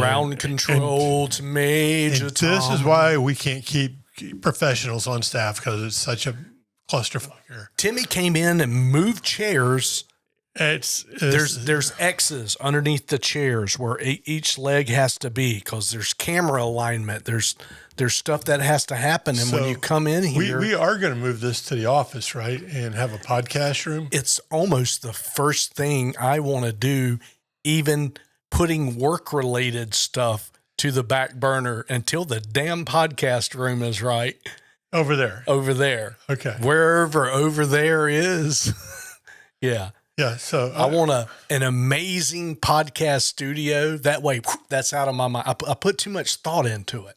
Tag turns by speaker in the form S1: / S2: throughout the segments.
S1: ground control to Major Tom.
S2: This is why we can't keep professionals on staff, because it's such a clusterfuck here.
S1: Timmy came in and moved chairs. There's X's underneath the chairs where each leg has to be, because there's camera alignment. There's stuff that has to happen. And when you come in here,
S2: we are going to move this to the office, right? And have a podcast room.
S1: It's almost the first thing I want to do, even putting work related stuff to the back burner until the damn podcast room is right.
S2: Over there.
S1: Okay. Wherever over there is. Yeah.
S2: Yeah. So
S1: I want an amazing podcast studio. That way, that's out of my mind. I put too much thought into it,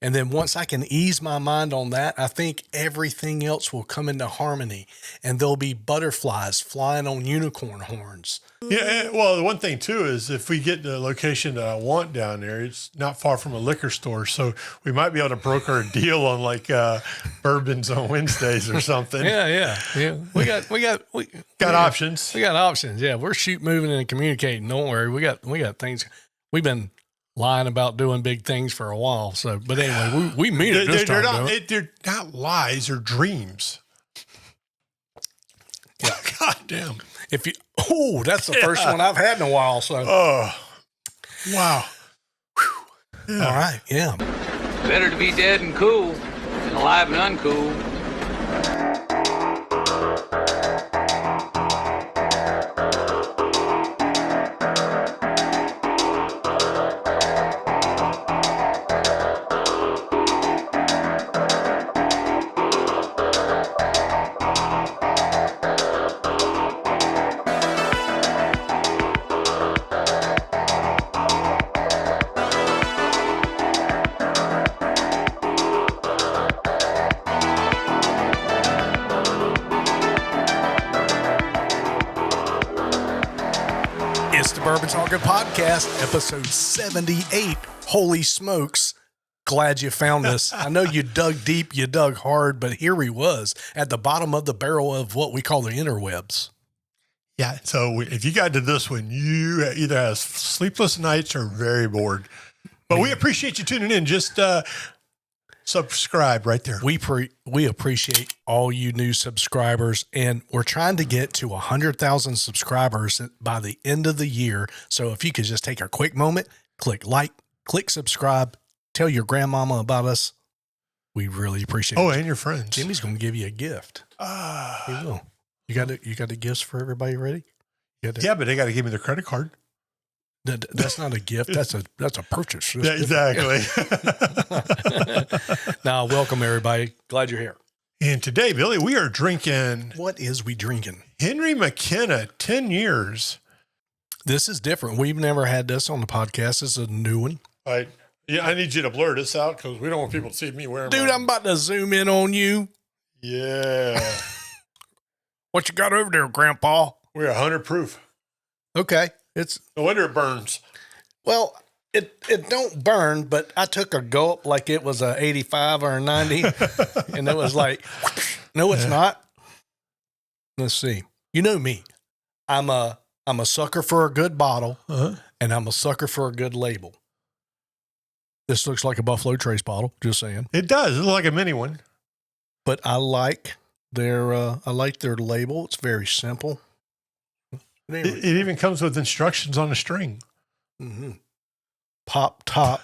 S1: and then once I can ease my mind on that, I think everything else will come into harmony, and there'll be butterflies flying on unicorn horns.
S2: Yeah. Well, the one thing too is if we get the location that I want down there, it's not far from a liquor store, so we might be able to broker a deal on like bourbons on Wednesdays or something.
S1: Yeah. We got
S2: options.
S1: We got options. Yeah, we're moving, and communicating. Don't worry. We got things. We've been lying about doing big things for a while. So, but anyway, we mean it this time.
S2: They're not lies or dreams.
S1: Yeah.
S2: God damn.
S1: That's the first one I've had in a while. So,
S2: wow.
S1: Yeah. All right. Yeah.
S3: Better to be dead and cool than alive and uncool.
S1: Bourbon Talking Podcast, episode 78. Holy smokes. Glad you found us. I know you dug deep, you dug hard, but here he was at the bottom of the barrel of what we call the interwebs.
S2: Yeah. So if you got to this one, you either have sleepless nights or very bored. But we appreciate you tuning in. Just subscribe right there.
S1: We appreciate all you new subscribers, and we're trying to get to 100,000 subscribers by the end of the year. So if you could just take a quick moment, click like, click subscribe, tell your grandmama about us. We really appreciate it.
S2: Oh, and your friends.
S1: Jimmy's going to give you a gift. He will. You got the gifts for everybody ready?
S2: Yeah, but they got to give me their credit card.
S1: That's not a gift. That's a purchase.
S2: Yeah, exactly.
S1: Now, welcome everybody. Glad you're here.
S2: And today, Billy, we are drinking.
S1: What is we drinking?
S2: Henry McKenna, 10 years.
S1: This is different. We've never had this on the podcast. This is a new one.
S2: Right. Yeah, I need you to blur this out because we don't want people to see me wearing.
S1: Dude, I'm about to zoom in on you.
S2: Yeah.
S1: What you got over there, Grandpa?
S2: We're 100 proof.
S1: Okay.
S2: No wonder it burns.
S1: Well, it don't burn, but I took a gulp like it was a 85 or a 90, and it was like, no, it's not. Let's see. You know me. I'm a sucker for a good bottle, and I'm a sucker for a good label. This looks like a Buffalo Trace bottle. Just saying.
S2: It does. It looks like a mini one.
S1: But I like their label. It's very simple. Anyway.
S2: It even comes with instructions on a string.
S1: Mm-hmm. Pop top,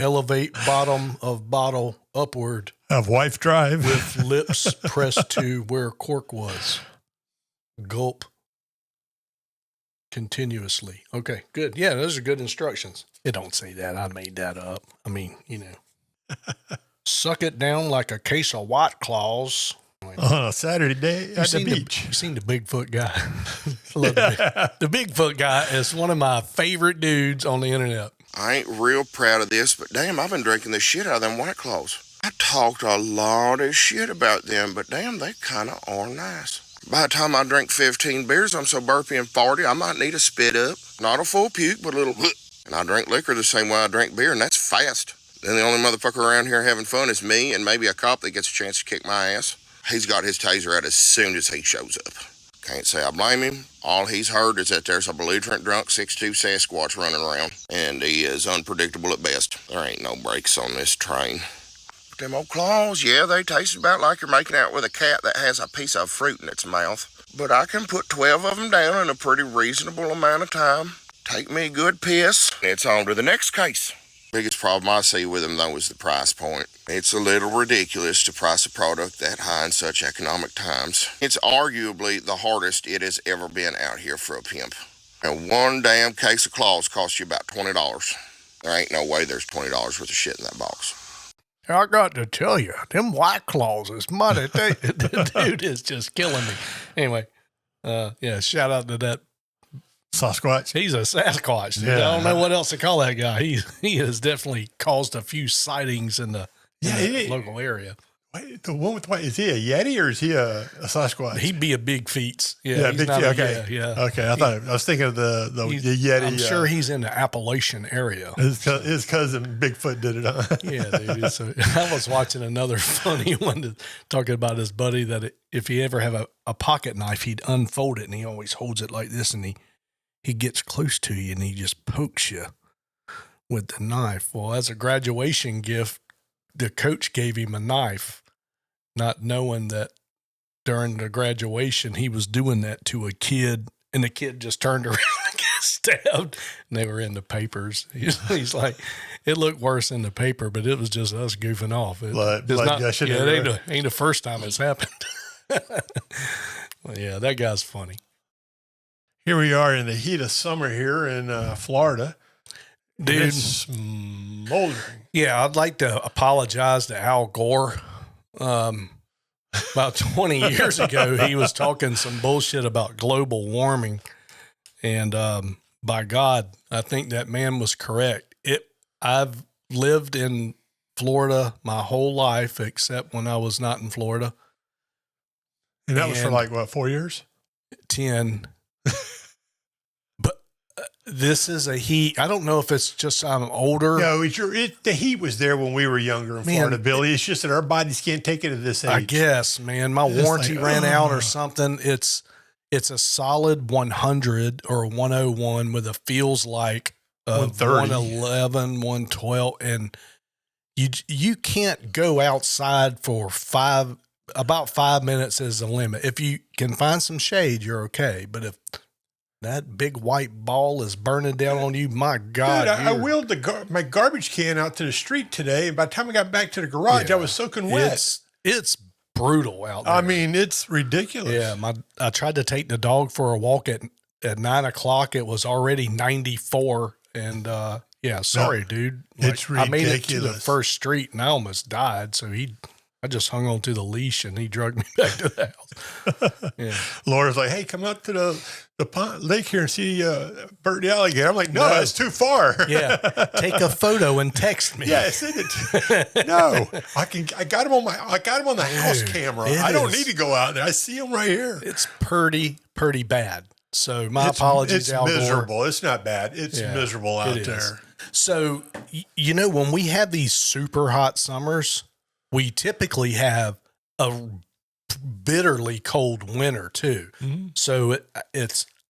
S1: elevate bottom of bottle upward.
S2: Of wife drive.
S1: With lips pressed to where cork was. Gulp continuously. Okay, good. Yeah, those are good instructions. It don't say that. I made that up. I mean, Suck it down like a case of White Claws.
S2: On a Saturday day at the beach.
S1: You've seen the Bigfoot guy. I love the Bigfoot guy is one of my favorite dudes on the internet.
S4: I ain't real proud of this, but damn, I've been drinking the shit out of them White Claws. I talked a lot of shit about them, but damn, they kind of are nice. By the time I drink 15 beers, I'm so burpy and farty, I might need a spit up. Not a full puke, but a little And I drink liquor the same way I drink beer, and that's fast. Then the only motherfucker around here having fun is me and maybe a cop that gets a chance to kick my ass. He's got his taser out as soon as he shows up. Can't say I blame him. All he's heard is that there's a belligerent drunk 6'2" Sasquatch running around, and he is unpredictable at best. There ain't no brakes on this train. But them old claws, yeah, they taste about like you're making out with a cat that has a piece of fruit in its mouth. But I can put 12 of them down in a pretty reasonable amount of time. Take me a good piss, and it's on to the next case. Biggest problem I see with them, though, is the price point. It's a little ridiculous to price a product that high in such economic times. It's arguably the hardest it has ever been out here for a pimp. And one damn case of claws costs you about $20. There ain't no way there's $20 worth of shit in that box.
S1: I got to tell you, them White Claws is money. The dude is just killing me. Anyway, yeah, shout out to that
S2: Sasquatch.
S1: He's a Sasquatch. Dude.
S2: Yeah.
S1: I don't know what else to call that guy. He has definitely caused a few sightings in the local area.
S2: Wait, the one with white, is he a Yeti or is he a Sasquatch?
S1: He'd be a Bigfeet.
S2: Yeah,
S1: he's
S2: big
S1: not
S2: okay.
S1: Yeah.
S2: Okay, I was thinking of the Yeti.
S1: I'm sure he's in the Appalachian area.
S2: His cousin Bigfoot did it. Huh?
S1: Yeah, dude. So I was watching another funny one talking about his buddy that if he ever have a pocket knife, he'd unfold it and he always holds it like this and he gets close to you and he just pokes you with the knife. Well, as a graduation gift, the coach gave him a knife, not knowing that during the graduation he was doing that to a kid, and the kid just turned around and got stabbed. And they were in the papers. He's like, it looked worse in the paper, but it was just us goofing off.
S2: Blood gushing.
S1: Yeah, it ain't the first time it's happened. Well, yeah, that guy's funny.
S2: Here we are in the heat of summer here in Florida.
S1: Dude,
S2: it's smoldering.
S1: Yeah, I'd like to apologize to Al Gore. About 20 years ago, he was talking some bullshit about global warming. And by God, I think that man was correct. I've lived in Florida my whole life, except when I was not in Florida.
S2: And that was for like, what, 4 years?
S1: 10. But this is a heat. I don't know if it's just I'm older.
S2: No, the heat was there when we were younger in Florida, Billy. It's just that our bodies can't take it at this age.
S1: I guess, man. My warranty ran out or something. It's a solid 100 or 101 with a feels like 111, 112. And you can't go outside for about 5 minutes is the limit. If you can find some shade, you're okay. But if that big white ball is burning down on you, my God.
S2: Dude, I wheeled my garbage can out to the street today, and by the time I got back to the garage, I was soaking wet.
S1: It's brutal out there.
S2: I mean, it's ridiculous.
S1: Yeah, I tried to take the dog for a walk at 9 o'clock. It was already 94, and sorry, dude.
S2: It's ridiculous.
S1: I made it to the first street, and I almost died, so I just hung on to the leash and he dragged me back to the house. Yeah.
S2: Laura's like, hey, come out to the pond, lake here and see Bert the alligator. I'm like, no, that's too far.
S1: Yeah. Take a photo and text me.
S2: Yeah, send it. No, I got him on the house camera. I don't need to go out there. I see him right here.
S1: It's pretty bad. So my apologies, Al Gore.
S2: It's miserable. It's not bad. It's miserable out there.
S1: So, when we have these super hot summers, we typically have a bitterly cold winter too. Mm-hmm. So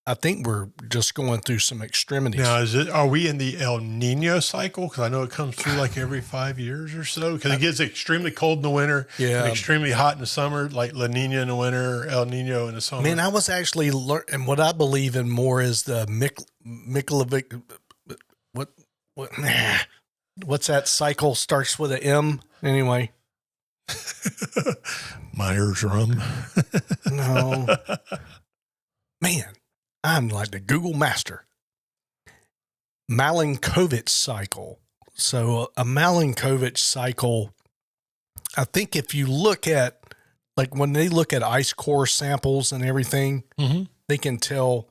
S1: I think we're just going through some extremities.
S2: Now, are we in the El Nino cycle? Because I know it comes through like every 5 years or so. Because it gets extremely cold in the winter, and extremely hot in the summer, like La Nina in the winter, El Nino in the summer.
S1: Man, I was actually and what I believe in more is the Mikhailovic. What's that cycle? Starts with an M anyway.
S2: Myers rum.
S1: No. Man, I'm like the Google master. Malinkovich cycle. So a Malinkovich cycle, I think if you look at, like when they look at ice core samples and everything, they can tell,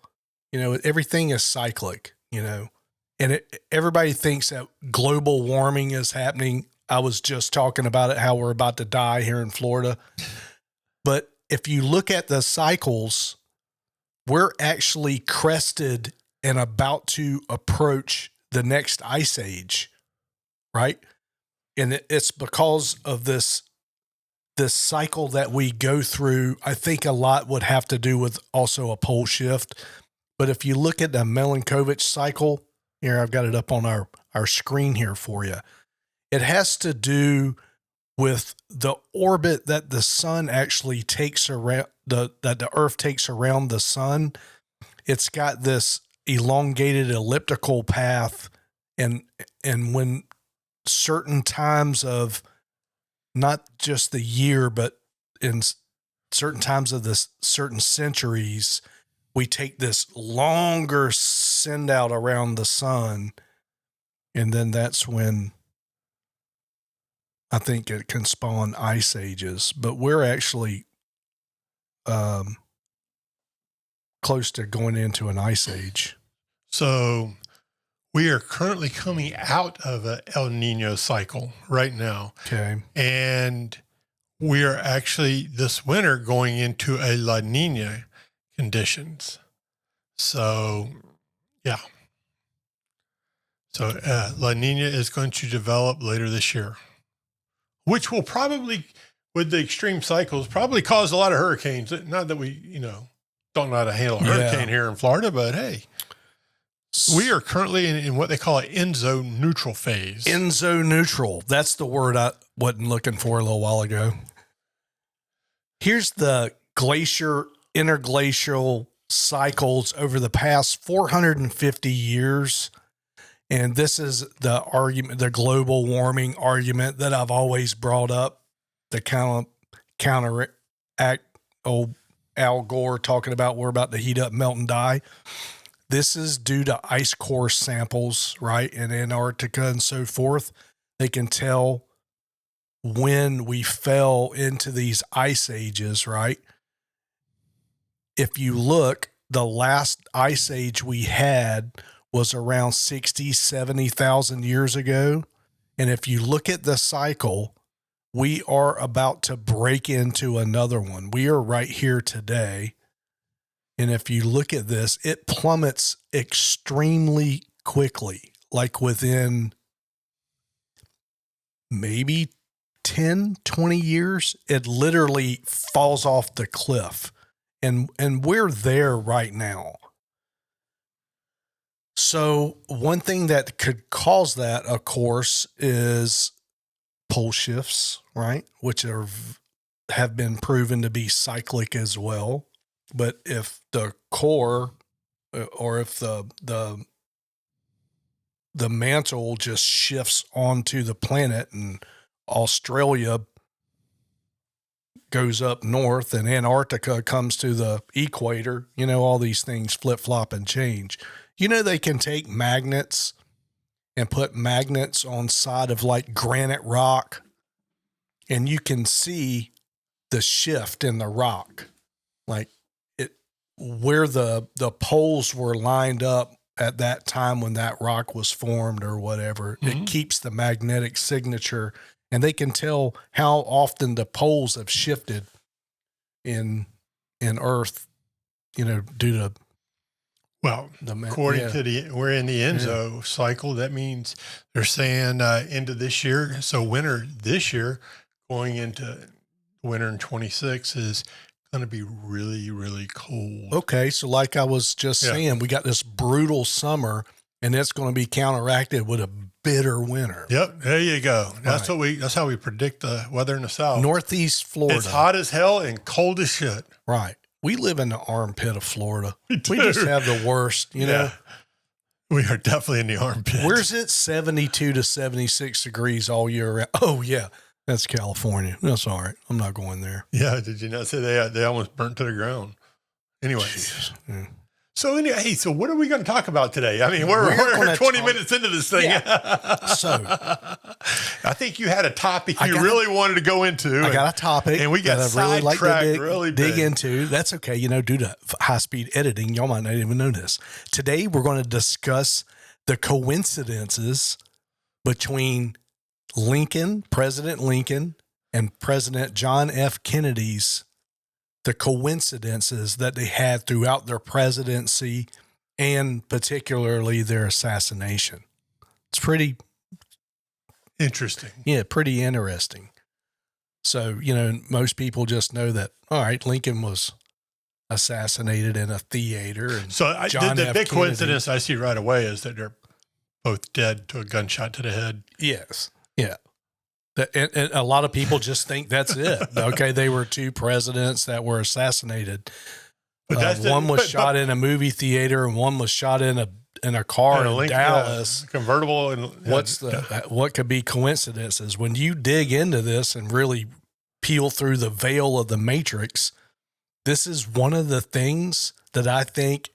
S1: everything is cyclic, and everybody thinks that global warming is happening. I was just talking about it, how we're about to die here in Florida. But if you look at the cycles, we're actually crested and about to approach the next ice age, right? And it's because of this this cycle that we go through, I think a lot would have to do with also a pole shift. But if you look at the Milankovitch cycle, here, I've got it up on our screen here for you. It has to do with the orbit that the sun actually takes around, that the Earth takes around the sun. It's got this elongated elliptical path, and when certain times of not just the year, but in certain times of this certain centuries, we take this longer send out around the sun, and then that's when I think it can spawn ice ages. But we're actually close to going into an ice age.
S2: So we are currently coming out of a El Nino cycle right now.
S1: Okay.
S2: And we are actually this winter going into a La Nina conditions. So, yeah. So La Nina is going to develop later this year, which will probably, with the extreme cycles, probably cause a lot of hurricanes. Not that we, don't know how to handle a hurricane here in Florida, but hey, we are currently in what they call an enso neutral phase.
S1: Enso neutral. That's the word I wasn't looking for a little while ago. Here's the interglacial cycles over the past 450 years. And this is the argument, the global warming argument that I've always brought up, the counteract old Al Gore talking about we're about to heat up, melt, and die. This is due to ice core samples, right, in Antarctica and so forth. They can tell when we fell into these ice ages, right? If you look, the last ice age we had was around 60, 70,000 years ago. And if you look at the cycle, we are about to break into another one. We are right here today. And if you look at this, it plummets extremely quickly, like within maybe 10, 20 years, it literally falls off the cliff. And we're there right now. So one thing that could cause that, of course, is pole shifts, right? Which have been proven to be cyclic as well. But if the core, or if the mantle just shifts onto the planet, and Australia goes up north and Antarctica comes to the equator, all these things flip-flop and change. They can take magnets and put magnets on side of like granite rock, and you can see the shift in the rock, like where the poles were lined up at that time when that rock was formed or whatever. Mm-hmm. It keeps the magnetic signature, and they can tell how often the poles have shifted in Earth, due to.
S2: Well, according to we're in the Enso cycle. That means they're saying into this year. So winter this year, going into winter in 26 is going to be really, really cold.
S1: Okay. So like I was just saying, we got this brutal summer, and it's going to be counteracted with a bitter winter.
S2: Yep. There you go. That's that's how we predict the weather in the South.
S1: Northeast Florida.
S2: It's hot as hell and cold as shit.
S1: Right. We live in the armpit of Florida. We just have the worst, know.
S2: We are definitely in the armpit.
S1: Where's it 72 to 76 degrees all year round? Oh, yeah. That's California. That's all right. I'm not going there.
S2: Yeah. Did you not say they almost burnt to the ground? Anyway. So anyway, so what are we going to talk about today? I mean, we're 20 minutes into this thing.
S1: Yeah. So
S2: I think you had a topic you really wanted to go into.
S1: I got a topic,
S2: and we got sidetracked really
S1: dig into. That's okay. due to high-speed editing, y'all might not even know this. Today, we're going to discuss the coincidences between President Lincoln, and President John F. Kennedy's, the coincidences that they had throughout their presidency, and particularly their assassination. It's pretty
S2: interesting.
S1: Yeah, pretty interesting. So, most people just know that, all right, Lincoln was assassinated in a theater. And
S2: So
S1: John
S2: the
S1: F.
S2: big
S1: Kennedy,
S2: coincidence I see right away is that they're both dead to a gunshot to the head.
S1: Yes. Yeah. And a lot of people just think that's it. Okay. They were two presidents that were assassinated. But one was shot in a movie theater and one was shot in a car in Dallas.
S2: Convertible. And
S1: what could be coincidences? When you dig into this and really peel through the veil of the matrix, this is one of the things that I think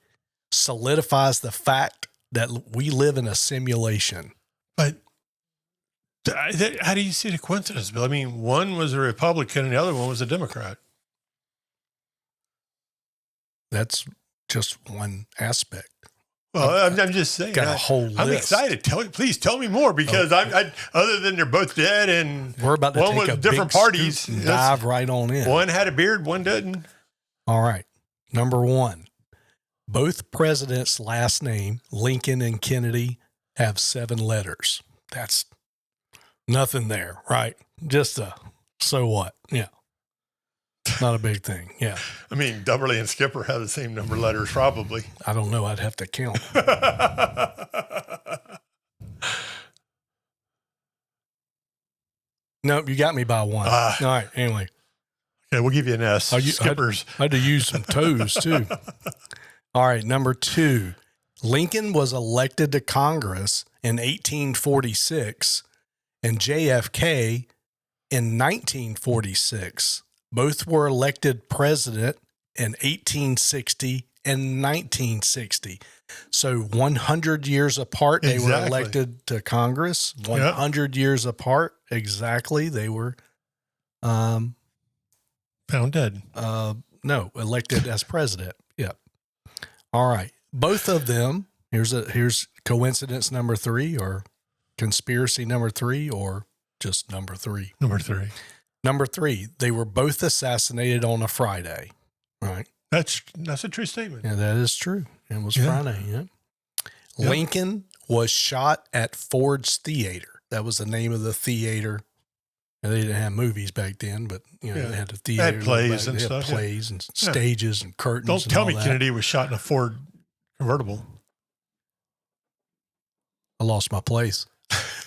S1: solidifies the fact that we live in a simulation.
S2: But how do you see the coincidence, Bill? I mean, one was a Republican and the other one was a Democrat.
S1: That's just one aspect.
S2: Well, I'm just saying.
S1: Got a whole list.
S2: I'm excited. Please tell me more, because I other than they're both dead and
S1: we're about to
S2: one
S1: take
S2: was
S1: a
S2: different
S1: big
S2: parties,
S1: scoop and dive right on in.
S2: One had a beard, one didn't.
S1: All right. Number one, both presidents' last name, Lincoln and Kennedy, have 7 letters. That's nothing there, right? Just so what? Yeah. Not a big thing. Yeah.
S2: I mean, Dubberly and Skipper have the same number of letters, probably.
S1: I don't know. I'd have to count. Nope, you got me by one. All right. Anyway.
S2: Okay, we'll give you an S. Skippers.
S1: I had to use some toes, too. All right. Number 2, Lincoln was elected to Congress in 1846 and JFK in 1946. Both were elected president in 1860 and 1960. So 100 years apart, they were elected to Congress. 100 years apart, exactly. They were
S2: found dead.
S1: No, elected as president. Yep. All right. Both of them, here's coincidence number 3, or conspiracy number 3, or just number 3. Number 3, they were both assassinated on a Friday, right?
S2: That's a true statement.
S1: Yeah, that is true. It was Friday, yeah. Yep. Lincoln was shot at Ford's Theater. That was the name of the theater. And they didn't have movies back then, but they had the theater.
S2: They had plays and stuff.
S1: Plays and stages and curtains.
S2: Don't tell me Kennedy was shot in a Ford convertible.
S1: I lost my place.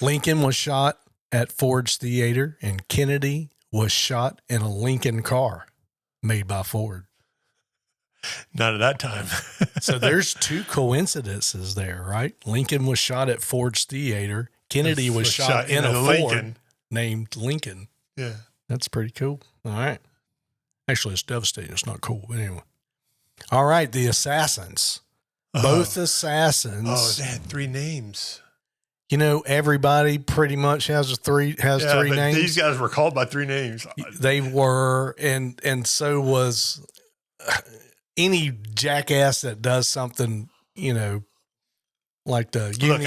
S1: Lincoln was shot at Ford's Theater, and Kennedy was shot in a Lincoln car made by Ford.
S2: Not at that time.
S1: So there's 2 coincidences there, right? Lincoln was shot at Ford's Theater. Kennedy was shot in a Ford
S2: Lincoln
S1: named Lincoln.
S2: Yeah.
S1: That's pretty cool. All right. Actually, it's devastating. It's not cool. But anyway. All right. The assassins. Both assassins.
S2: Oh, they had 3 names.
S1: Everybody pretty much has 3 names.
S2: These guys were called by 3 names.
S1: They were, and so was any jackass that does something, like the
S2: Look,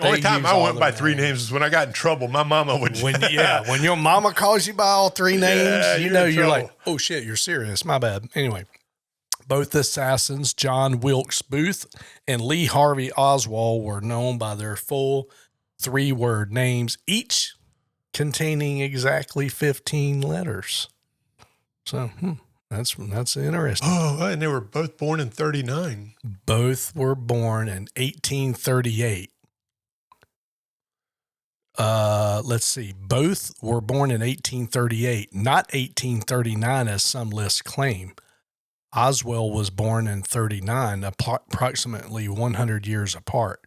S2: only time I went by 3 names is when I got in trouble. My mama would.
S1: When your mama calls you by all 3 names, you're like, oh shit, you're serious. My bad. Anyway. Both assassins, John Wilkes Booth and Lee Harvey Oswald, were known by their full 3-word names, each containing exactly 15 letters. So that's interesting.
S2: Oh, and they were both born in 1939.
S1: Both were born in 1838. Let's see. Both were born in 1838, not 1839 as some lists claim. Oswald was born in 1939, approximately 100 years apart.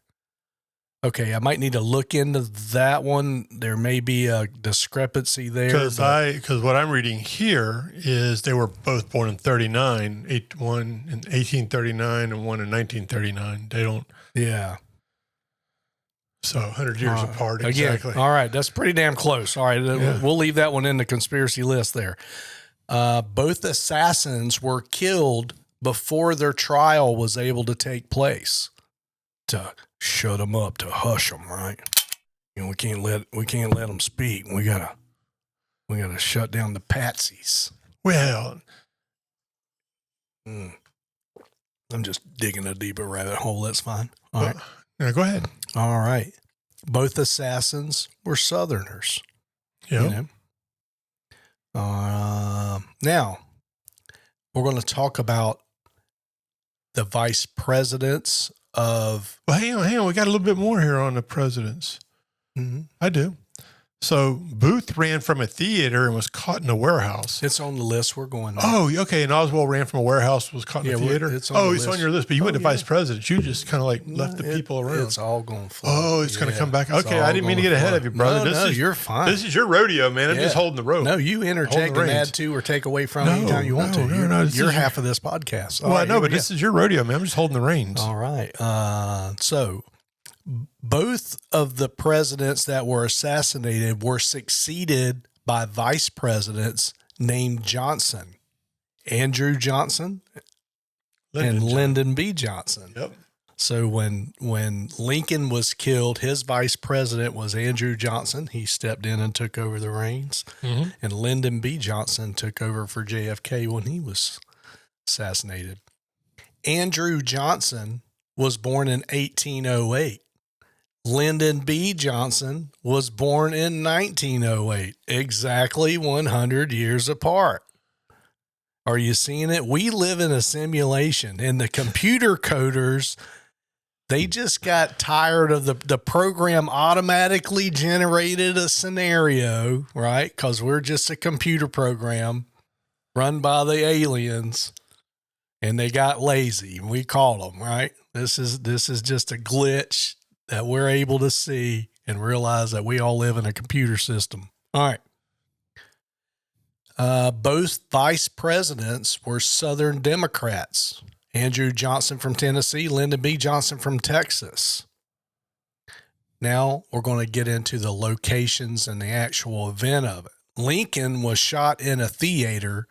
S1: Okay, I might need to look into that one. There may be a discrepancy there.
S2: Because what I'm reading here is they were both born in 1939, one in 1839 and one in 1939. They don't.
S1: Yeah.
S2: So 100 years apart.
S1: Again,
S2: exactly.
S1: All right. That's pretty damn close. All right. We'll leave that one in the conspiracy list there. Both assassins were killed before their trial was able to take place. To shut them up, to hush them, right? We can't let them speak. We gotta shut down the patsies.
S2: Well,
S1: I'm just digging a deeper rabbit hole. That's fine. All right.
S2: Yeah, go ahead.
S1: All right. Both assassins were Southerners.
S2: Yeah.
S1: Now, we're going to talk about the vice presidents of...
S2: Well, hang on. We got a little bit more here on the presidents.
S1: Mm-hmm.
S2: I do. So Booth ran from a theater and was caught in a warehouse.
S1: It's on the list we're going on.
S2: Oh, okay. And Oswald ran from a warehouse, was caught in a theater.
S1: It's on
S2: it's on your list, but you went to vice president. You just kind of like left the people around.
S1: It's all going to flow.
S2: Oh, it's going to come back. Okay, I didn't mean to get ahead of you, brother.
S1: No, you're fine.
S2: This is your rodeo, man. I'm just holding the rope.
S1: No, you interject and add to or take away from anytime you want to. You're half of this podcast.
S2: Well, I know, but this is your rodeo, man. I'm just holding the reins.
S1: All right. So both of the presidents that were assassinated were succeeded by vice presidents named Johnson, Andrew Johnson, and Lyndon B. Johnson.
S2: Yep.
S1: So when Lincoln was killed, his vice president was Andrew Johnson. He stepped in and took over the reins.
S2: Mm-hmm.
S1: And Lyndon B. Johnson took over for JFK when he was assassinated. Andrew Johnson was born in 1808. Lyndon B. Johnson was born in 1908, exactly 100 years apart. Are you seeing it? We live in a simulation, and the computer coders, they just got tired of the program automatically generated a scenario, right? Because we're just a computer program run by the aliens, and they got lazy. We call them, right? This is just a glitch that we're able to see and realize that we all live in a computer system. All right. Both vice presidents were Southern Democrats. Andrew Johnson from Tennessee, Lyndon B. Johnson from Texas. Now we're going to get into the locations and the actual event of it. Lincoln was shot in a theater,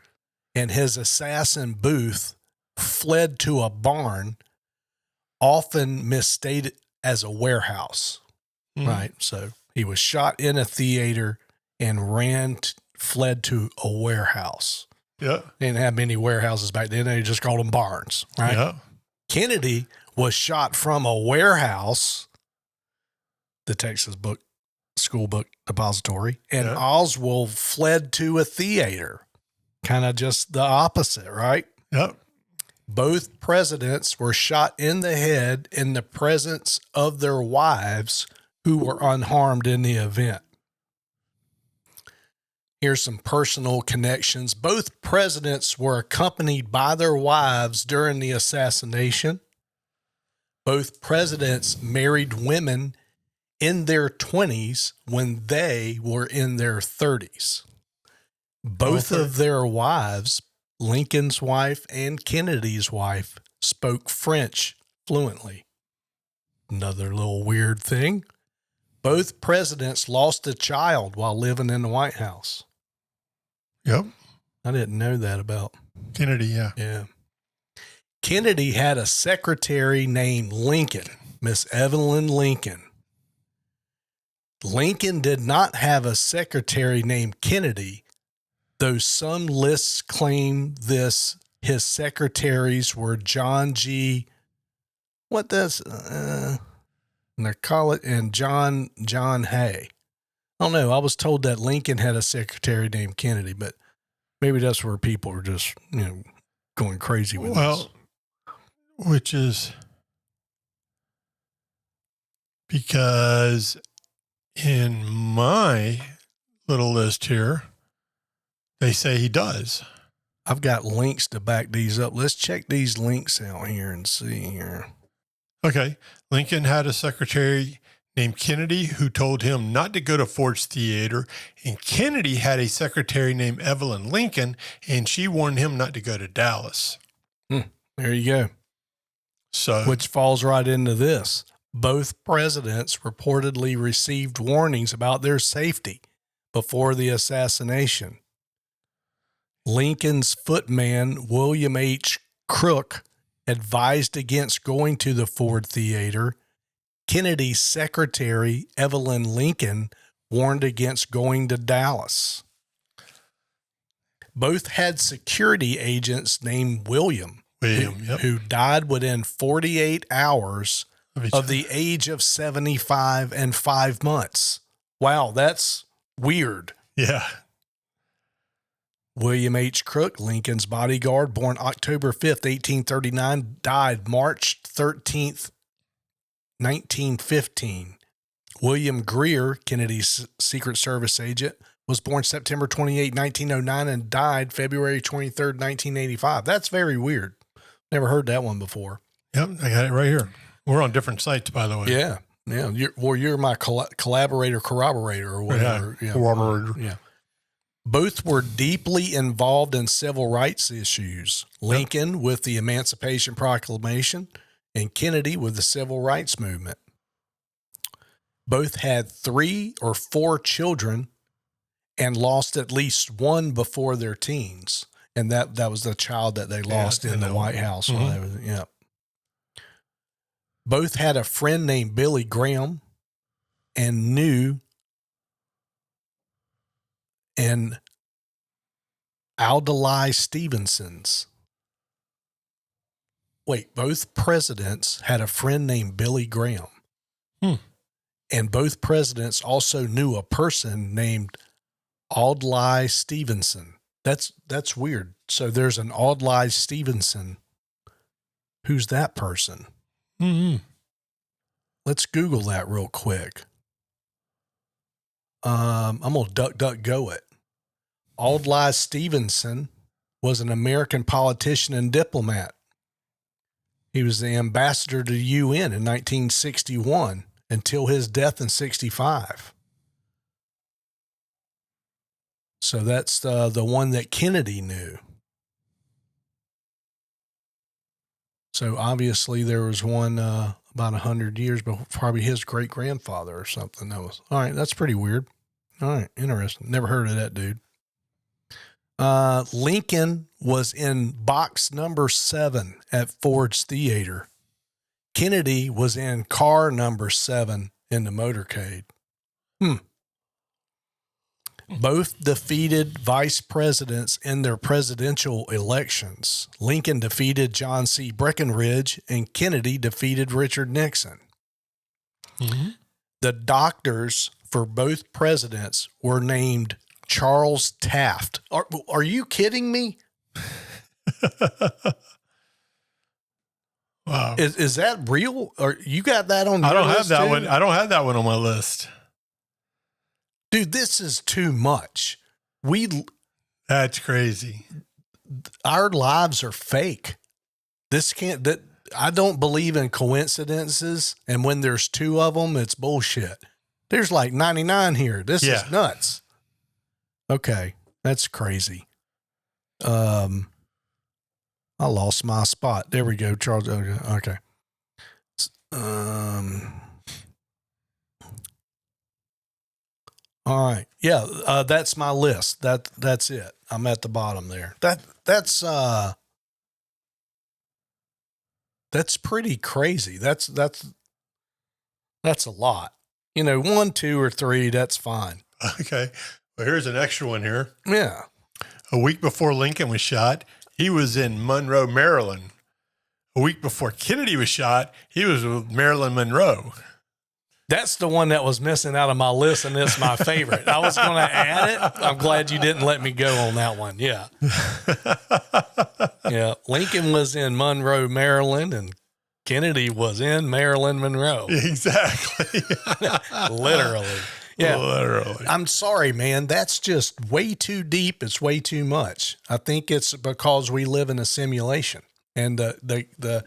S1: and his assassin Booth fled to a barn, often misstated as a warehouse, right? So he was shot in a theater and fled to a warehouse.
S2: Yeah.
S1: They didn't have many warehouses back then. They just called them barns, right?
S2: Yeah.
S1: Kennedy was shot from a warehouse, the Texas School Book Depository, and Oswald fled to a theater. Kind of just the opposite, right?
S2: Yep.
S1: Both presidents were shot in the head in the presence of their wives, who were unharmed in the event. Here's some personal connections. Both presidents were accompanied by their wives during the assassination. Both presidents married women in their 20s when they were in their 30s. Both of their wives, Lincoln's wife and Kennedy's wife, spoke French fluently. Another little weird thing. Both presidents lost a child while living in the White House.
S2: Yep.
S1: I didn't know that about
S2: Kennedy. Yeah.
S1: Yeah. Kennedy had a secretary named Lincoln, Miss Evelyn Lincoln. Lincoln did not have a secretary named Kennedy, though some lists claim this. His secretaries were John G. What does and they call it, and John Hay. I don't know. I was told that Lincoln had a secretary named Kennedy, but maybe that's where people are just going crazy with this.
S2: Which is because in my little list here, they say he does.
S1: I've got links to back these up. Let's check these links out here and see here.
S2: Okay. Lincoln had a secretary named Kennedy who told him not to go to Ford's Theater, and Kennedy had a secretary named Evelyn Lincoln, and she warned him not to go to Dallas.
S1: There you go.
S2: So,
S1: which falls right into this. Both presidents reportedly received warnings about their safety before the assassination. Lincoln's footman, William H. Crook, advised against going to the Ford Theater. Kennedy's secretary, Evelyn Lincoln, warned against going to Dallas. Both had security agents named William, who died within 48 hours of the age of 75 and 5 months. Wow, that's weird.
S2: Yeah.
S1: William H. Crook, Lincoln's bodyguard, born October 5th, 1839, died March 13th, 1915. William Greer, Kennedy's Secret Service agent, was born September 28, 1909, and died February 23rd, 1985. That's very weird. Never heard that one before.
S2: Yep, I got it right here. We're on different sites, by the way.
S1: Yeah, yeah. You're my collaborator, corroborator, or whatever.
S2: Yeah, corroborator.
S1: Yeah. Both were deeply involved in civil rights issues. Lincoln with the Emancipation Proclamation, and Kennedy with the Civil Rights Movement. Both had 3 or 4 children and lost at least one before their teens. And that was the child that they lost in the White House.
S2: Mm-hmm.
S1: Both had a friend named Billy Graham and knew and Aldalai Stevenson's. Wait, both presidents had a friend named Billy Graham. And both presidents also knew a person named Aldalai Stevenson. That's weird. So there's an Aldalai Stevenson. Who's that person?
S2: Mm-hmm.
S1: Let's Google that real quick. I'm going to DuckDuckGo it. Aldalai Stevenson was an American politician and diplomat. He was the ambassador to the UN in 1961 until his death in 65. So that's the one that Kennedy knew. So obviously there was one about 100 years, but probably his great-grandfather or something. That was all right. That's pretty weird. All right, interesting. Never heard of that dude. Lincoln was in box number 7 at Ford's Theater. Kennedy was in car number 7 in the motorcade. Both defeated vice presidents in their presidential elections. Lincoln defeated John C. Breckinridge, and Kennedy defeated Richard Nixon.
S2: Mm-hmm.
S1: The doctors for both presidents were named Charles Taft. Are you kidding me?
S2: Wow.
S1: Is that real? Or you got that on your
S2: I don't
S1: list
S2: have that
S1: too?
S2: one. I don't have that one on my list.
S1: Dude, this is too much.
S2: That's crazy.
S1: Our lives are fake. I don't believe in coincidences. And when there's 2 of them, it's bullshit. There's like 99 here. This is nuts. Okay. That's crazy. I lost my spot. There we go. Charles. Okay. All right. Yeah. That's my list. That's it. I'm at the bottom there. That's pretty crazy. That's a lot. 1, 2, or 3, that's fine.
S2: Okay. Well, here's an extra one here.
S1: Yeah.
S2: A week before Lincoln was shot, he was in Monroe, Maryland. A week before Kennedy was shot, he was with Marilyn Monroe.
S1: That's the one that was missing out of my list, and it's my favorite. I was going to add it. I'm glad you didn't let me go on that one. Yeah. Yeah. Lincoln was in Monroe, Maryland, and Kennedy was in Marilyn Monroe.
S2: Exactly.
S1: Literally. Yeah.
S2: Literally.
S1: I'm sorry, man. That's just way too deep. It's way too much. I think it's because we live in a simulation, and the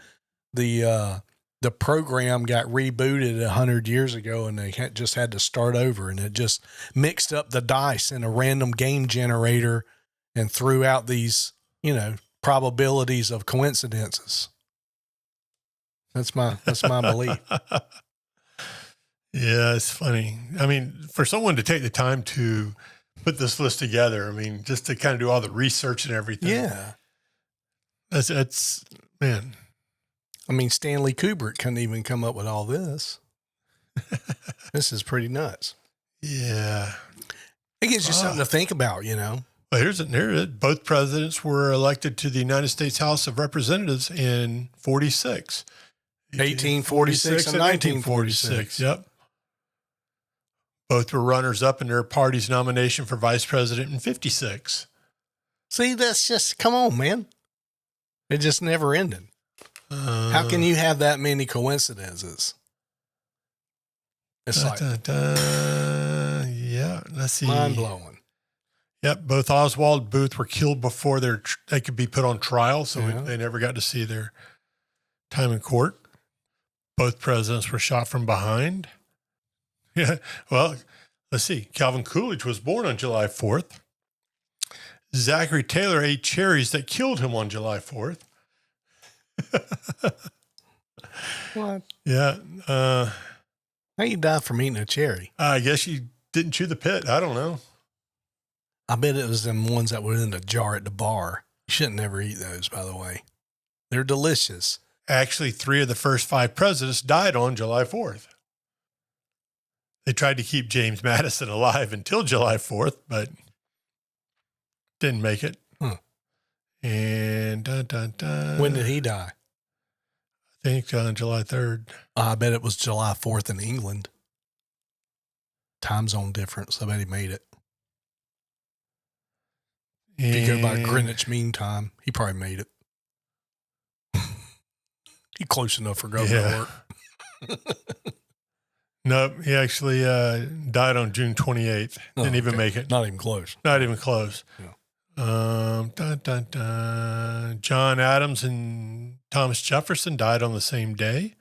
S1: program got rebooted 100 years ago, and they just had to start over, and it just mixed up the dice in a random game generator and threw out these, probabilities of coincidences. That's my belief.
S2: Yeah, it's funny. I mean, for someone to take the time to put this list together, I mean, just to kind of do all the research and everything.
S1: Yeah.
S2: That's man.
S1: I mean, Stanley Kubrick couldn't even come up with all this. This is pretty nuts.
S2: Yeah.
S1: It gives you something to think about,
S2: Well, here both presidents were elected to the United States House of Representatives in 46.
S1: 1846 and 1946.
S2: Yep. Both were runners up in their party's nomination for vice president in 56.
S1: See, that's just, come on, man. It just never ended. How can you have that many coincidences? It's
S2: yeah, let's see.
S1: Mind blowing.
S2: Yep, both Oswald and Booth were killed before they could be put on trial, so
S1: Yeah.
S2: they never got to see their time in court. Both presidents were shot from behind. Yeah, well, let's see. Calvin Coolidge was born on July 4th. Zachary Taylor ate cherries that killed him on July 4th.
S1: What?
S2: Yeah.
S1: How you die from eating a cherry?
S2: I guess you didn't chew the pit. I don't know.
S1: I bet it was them ones that were in the jar at the bar. You shouldn't never eat those, by the way. They're delicious.
S2: Actually, 3 of the first 5 presidents died on July 4th. They tried to keep James Madison alive until July 4th, but didn't make it.
S1: Huh.
S2: And
S1: When did he die?
S2: I think on July 3rd.
S1: I bet it was July 4th in England. Time zone difference. I bet he made it. If you go by Greenwich Mean Time, he probably made it. He close enough for government work.
S2: Nope, he actually died on June 28th. Didn't even make it.
S1: Not even close.
S2: Not even close.
S1: Yeah.
S2: John Adams and Thomas Jefferson died on the same day.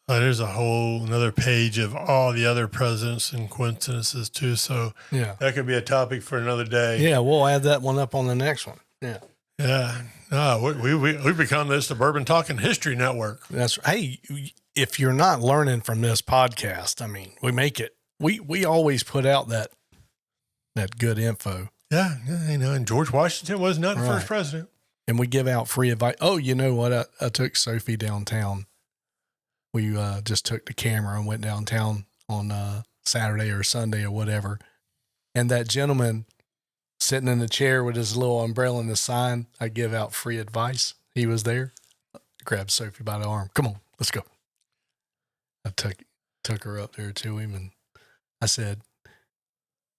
S2: There's a whole another page of all the other presidents and coincidences too. So
S1: Yeah.
S2: that could be a topic for another day.
S1: Yeah, we'll add that one up on the next one. Yeah.
S2: Yeah. No, we've become the Bourbon Talking History Network.
S1: That's hey, if you're not learning from this podcast, I mean, we make it. We always put out that good info.
S2: Yeah, and George Washington was not the first president.
S1: And we give out free advice. Oh, you know what? I took Sophie downtown. We just took the camera and went downtown on Saturday or Sunday or whatever. And that gentleman sitting in the chair with his little umbrella and the sign, I give out free advice. He was there. Grabbed Sophie by the arm. Come on, let's go. I took her up there to him and I said,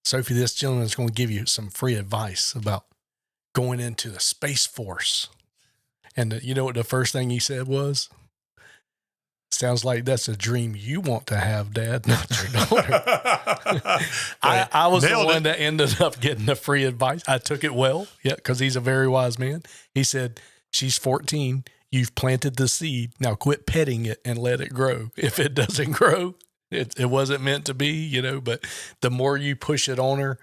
S1: Sophie, this gentleman is going to give you some free advice about going into the Space Force. And you know what the first thing he said was? Sounds like that's a dream you want to have, Dad, not your daughter. I was the one that ended up getting the free advice. I took it well, yeah, because he's a very wise man. He said, she's 14. You've planted the seed. Now quit petting it and let it grow. If it doesn't grow, it wasn't meant to be, but the more you push it on her,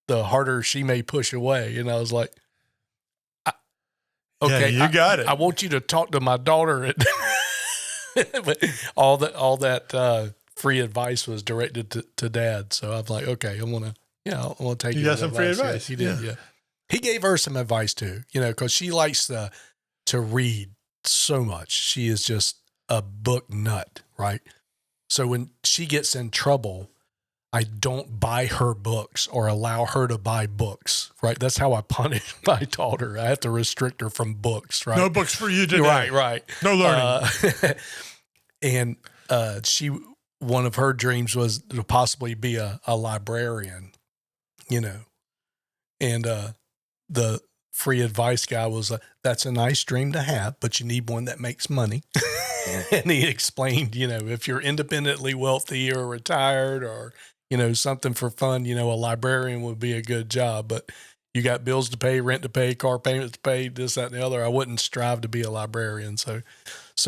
S1: the harder she may push away. And I was like, okay,
S2: yeah, you got it.
S1: I want you to talk to my daughter. But all that free advice was directed to Dad. So I'm like, okay, I want to take
S2: you got some free advice.
S1: He did, yeah. He gave her some advice too, because she likes to read so much. She is just a book nut, right? So when she gets in trouble, I don't buy her books or allow her to buy books, right? That's how I punish my daughter. I have to restrict her from books, right?
S2: No books for you today.
S1: Right.
S2: No learning.
S1: And one of her dreams was to possibly be a librarian, and the free advice guy was like, that's a nice dream to have, but you need one that makes money. And he explained, if you're independently wealthy or retired or, something for fun, a librarian would be a good job, but you got bills to pay, rent to pay, car payments to pay, this, that, and the other. I wouldn't strive to be a librarian. So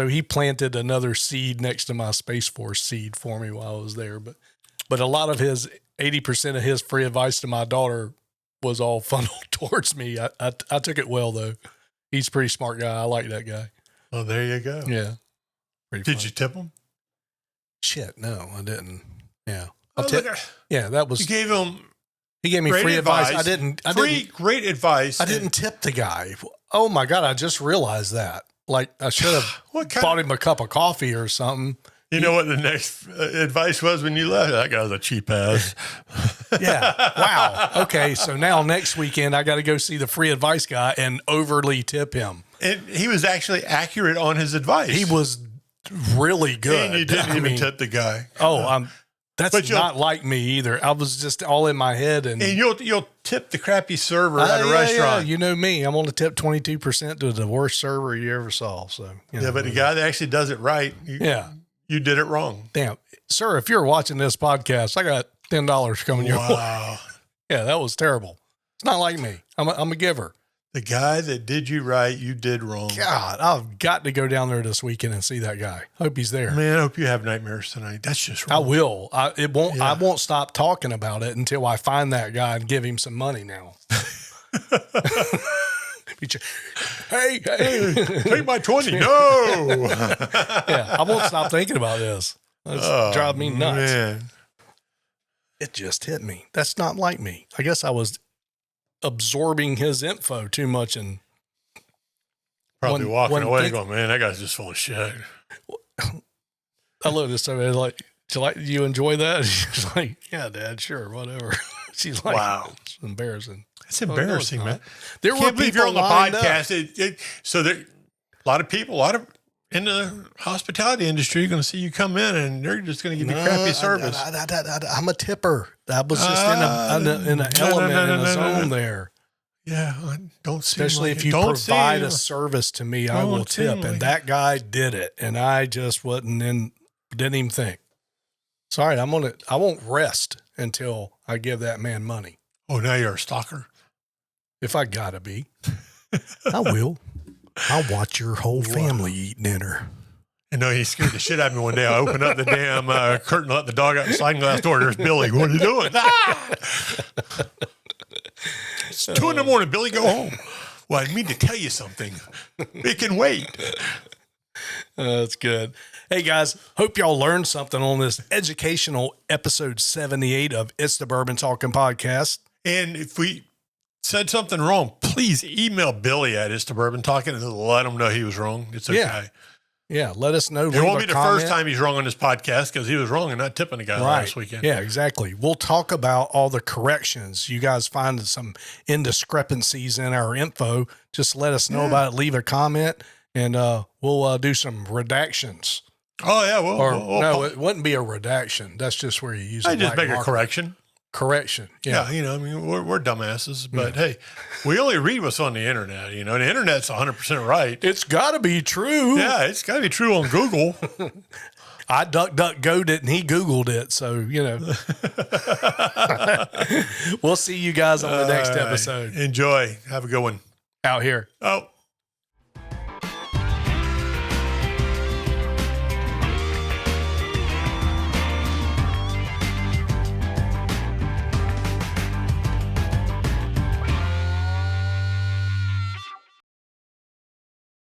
S1: he planted another seed next to my Space Force seed for me while I was there. But a lot of 80% of his free advice to my daughter was all funneled towards me. I took it well though. He's a pretty smart guy. I like that guy.
S2: Oh, there you go.
S1: Yeah.
S2: Did you tip him?
S1: Shit, no, I didn't. Yeah.
S2: That was. You gave him.
S1: He gave me free advice.
S2: Great advice.
S1: I didn't tip the guy. Oh my God. I just realized that. Like I should have bought him a cup of coffee or something.
S2: You know what the next advice was when you left? That guy's a cheap ass.
S1: Yeah. Wow. Okay. So now next weekend, I got to go see the free advice guy and overly tip him.
S2: And he was actually accurate on his advice.
S1: He was really good.
S2: And you didn't even tip the guy.
S1: Oh, That's not like me either. I was just all in my head. And
S2: you'll tip the crappy server at a restaurant.
S1: Yeah. You know me. I'm going to tip 22% to the worst server you ever saw. So
S2: but the guy that actually does it right, you did it wrong.
S1: Damn. Sir, if you're watching this podcast, I got $10 coming your way.
S2: Wow.
S1: Yeah, that was terrible. It's not like me. I'm a giver.
S2: The guy that did you right, you did wrong.
S1: God, I've got to go down there this weekend and see that guy. Hope he's there.
S2: Man, I hope you have nightmares tonight. That's just wrong.
S1: I will. I won't stop talking about it until I find that guy and give him some money now. Hey,
S2: take my 20. No.
S1: Yeah, I won't stop thinking about this. That's drive me nuts.
S2: Man.
S1: It just hit me. That's not like me. I guess I was absorbing his info too much and
S2: probably walking away going, man, that guy's just full of shit.
S1: I looked at somebody like, you enjoy that? She's like, yeah, Dad, sure, whatever. She's like,
S2: wow,
S1: it's embarrassing.
S2: It's embarrassing, man.
S1: There
S2: Can't
S1: were
S2: believe
S1: people
S2: you're on the
S1: lined
S2: podcast. So there, a lot of people, in the hospitality industry, you're going to see you come in and they're just going to give you crappy service.
S1: I'm a tipper. That was just in an element in a zone there.
S2: Yeah, don't see.
S1: Especially if you provide a service to me, I will tip. And that guy did it, and I just didn't even think. Sorry, I won't rest until I give that man money.
S2: Oh, now you're a stalker.
S1: If I gotta be, I will. I'll watch your whole family eat dinner.
S2: And no, he scared the shit out of me one day. I opened up the damn curtain, let the dog out the sliding glass door. There's Billy. What are you doing? It's 2 a.m. Billy, go home. Well, I mean to tell you something. It can wait.
S1: That's good. Hey, guys, hope y'all learned something on this educational episode 78 of It's the Bourbon Talking Podcast.
S2: And if we said something wrong, please email Billy at It's the Bourbon Talking and let him know he was wrong. It's okay.
S1: Yeah, let us know.
S2: It won't be the first time he's wrong on this podcast because he was wrong and not tipping the guy last weekend.
S1: Yeah, exactly. We'll talk about all the corrections. You guys find some indiscrepancies in our info. Just let us know about it. Leave a comment, and we'll do some redactions.
S2: Oh, yeah.
S1: It wouldn't be a redaction. That's just where you use it.
S2: I just make a correction.
S1: Correction. Yeah.
S2: I mean, we're dumbasses, but hey, we only read what's on the internet. The internet's 100% right.
S1: It's got to be true.
S2: Yeah, it's got to be true on Google.
S1: I DuckDuckGo'd it and he Googled it. So, we'll see you guys on the next episode.
S2: Enjoy. Have a good one.
S1: Out here.
S2: Oh.